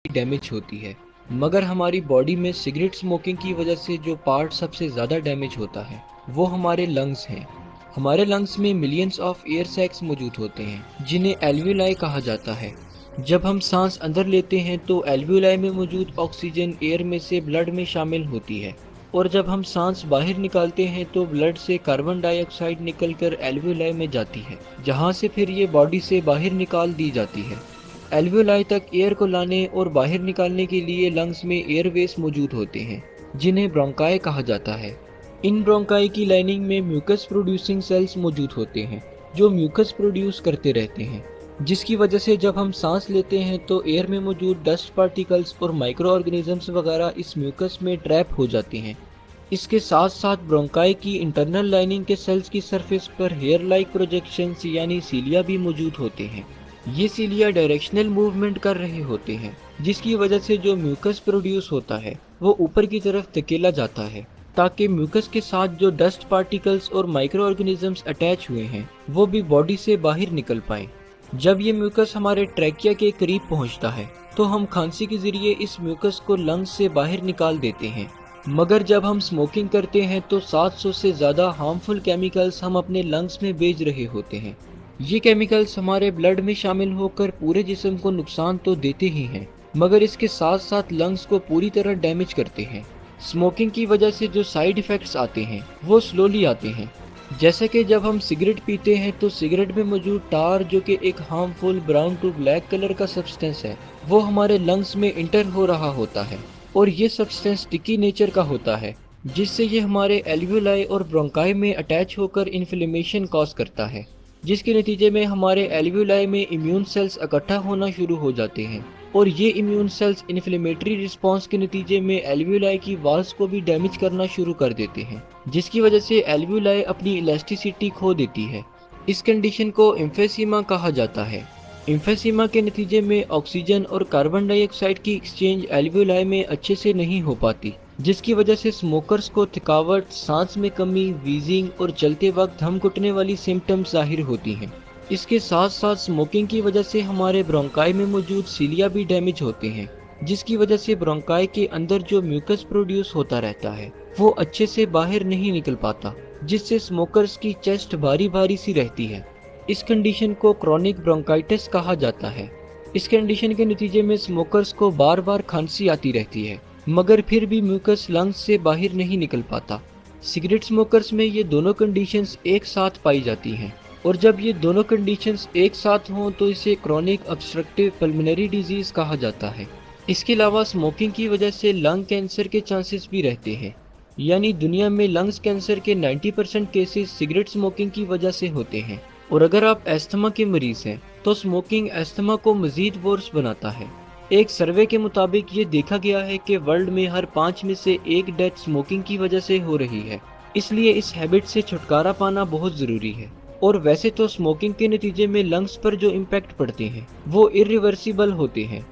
Damage होती है। मगर हमारी बॉडी में सिगरेट स्मोकिंग की वजह से जो पार्ट सबसे ज़्यादा डैमेज होता है वो हमारे लंग्स हैं। हमारे लंग्स में मिलियंस ऑफ एयर सैक्स मौजूद होते हैं जिन्हें एल्वियोलाई कहा जाता है। जब हम सांस अंदर लेते हैं तो एल्वियोलाई में मौजूद ऑक्सीजन एयर में से ब्लड में शामिल होती है, और जब हम सांस बाहर निकालते हैं तो ब्लड से कार्बन डाइऑक्साइड निकलकर एल्वियोलाई में जाती है, जहां से फिर ये बॉडी से बाहर निकाल दी जाती है। एल्वियोलाई तक एयर को लाने और बाहर निकालने के लिए लंग्स में एयरवेज मौजूद होते हैं जिन्हें ब्रोंकाई कहा जाता है। इन ब्रोंकाई की लाइनिंग में म्यूकस प्रोड्यूसिंग सेल्स मौजूद होते हैं जो म्यूकस प्रोड्यूस करते रहते हैं, जिसकी वजह से जब हम सांस लेते हैं तो एयर में मौजूद डस्ट पार्टिकल्स और माइक्रो ऑर्गेनिजम्स वगैरह इस म्यूकस में ट्रैप हो जाते हैं। इसके साथ साथ ब्रोंकाई की इंटरनल लाइनिंग के सेल्स की सरफेस पर हेयर लाइक प्रोजेक्शंस यानी सीलिया भी मौजूद होते हैं। ये सीलिया डायरेक्शनल मूवमेंट कर रहे होते हैं, जिसकी वजह से जो म्यूकस प्रोड्यूस होता है वो ऊपर की तरफ धकेला जाता है, ताकि म्यूकस के साथ जो डस्ट पार्टिकल्स और माइक्रो ऑर्गेनिजम्स अटैच हुए हैं वो भी बॉडी से बाहर निकल पाए। जब ये म्यूकस हमारे ट्रैकिया के करीब पहुंचता है तो हम खांसी के जरिए इस म्यूकस को लंग्स से बाहर निकाल देते हैं। मगर जब हम स्मोकिंग करते हैं तो 700 से ज़्यादा हार्मफुल केमिकल्स हम अपने लंग्स में भेज रहे होते हैं। ये केमिकल्स हमारे ब्लड में शामिल होकर पूरे जिस्म को नुकसान तो देते ही हैं, मगर इसके साथ साथ लंग्स को पूरी तरह डैमेज करते हैं। स्मोकिंग की वजह से जो साइड इफ़ेक्ट्स आते हैं वो स्लोली आते हैं, जैसे कि जब हम सिगरेट पीते हैं तो सिगरेट में मौजूद टार, जो कि एक harmful brown to black colour का सब्सटेंस है, वो हमारे लंग्स में इंटर हो रहा होता है और ये सब्सटेंस स्टिकी नेचर का होता है, जिससे ये हमारे एल्वियोलाई और ब्रोंकाई में अटैच होकर इन्फ्लेमेशन कॉज करता है, जिसके नतीजे में हमारे एल्वियोलाई में इम्यून सेल्स इकट्ठा होना शुरू हो जाते हैं और ये इम्यून सेल्स इन्फ्लेमेटरी रिस्पांस के नतीजे में एल्वियोलाई की वॉल्स को भी डैमेज करना शुरू कर देते हैं, जिसकी वजह से एल्वियोलाई अपनी इलास्टिसिटी खो देती है। इस कंडीशन को एम्फेसीमा कहा जाता है। एम्फेसीमा के नतीजे में ऑक्सीजन और कार्बन डाइऑक्साइड की एक्सचेंज एल्वियोलाई में अच्छे से नहीं हो पाती, जिसकी वजह से स्मोकर्स को थकावट, सांस में कमी, वीजिंग और चलते वक्त दम घुटने वाली सिम्टम्स जाहिर होती हैं। इसके साथ साथ स्मोकिंग की वजह से हमारे ब्रोंकाई में मौजूद सीलिया भी डैमेज होते हैं, जिसकी वजह से ब्रोंकाई के अंदर जो म्यूकस प्रोड्यूस होता रहता है वो अच्छे से बाहर नहीं निकल पाता, जिससे स्मोकर्स की चेस्ट भारी भारी सी रहती है। इस कंडीशन को क्रोनिक ब्रोंकाइटिस कहा जाता है। इस कंडीशन के नतीजे में स्मोकर्स को बार बार खांसी आती रहती है, मगर फिर भी म्यूकस लंग्स से बाहर नहीं निकल पाता। सिगरेट स्मोकर्स में ये दोनों कंडीशंस एक साथ पाई जाती हैं, और जब ये दोनों कंडीशंस एक साथ हों तो इसे क्रोनिक ऑब्स्ट्रक्टिव पल्मोनरी डिजीज़ कहा जाता है। इसके अलावा स्मोकिंग की वजह से लंग कैंसर के चांसेस भी रहते हैं, यानी दुनिया में लंग्स कैंसर के 90% केसेस सिगरेट स्मोकिंग की वजह से होते हैं। और अगर आप एस्थमा के मरीज हैं तो स्मोकिंग एस्थमा को मजीद वर्स बनाता है। एक सर्वे के मुताबिक ये देखा गया है कि वर्ल्ड में हर 5 में से 1 डेथ स्मोकिंग की वजह से हो रही है, इसलिए इस हैबिट से छुटकारा पाना बहुत ज़रूरी है। और वैसे तो स्मोकिंग के नतीजे में लंग्स पर जो इम्पैक्ट पड़ते हैं वो इरिवर्सिबल होते हैं,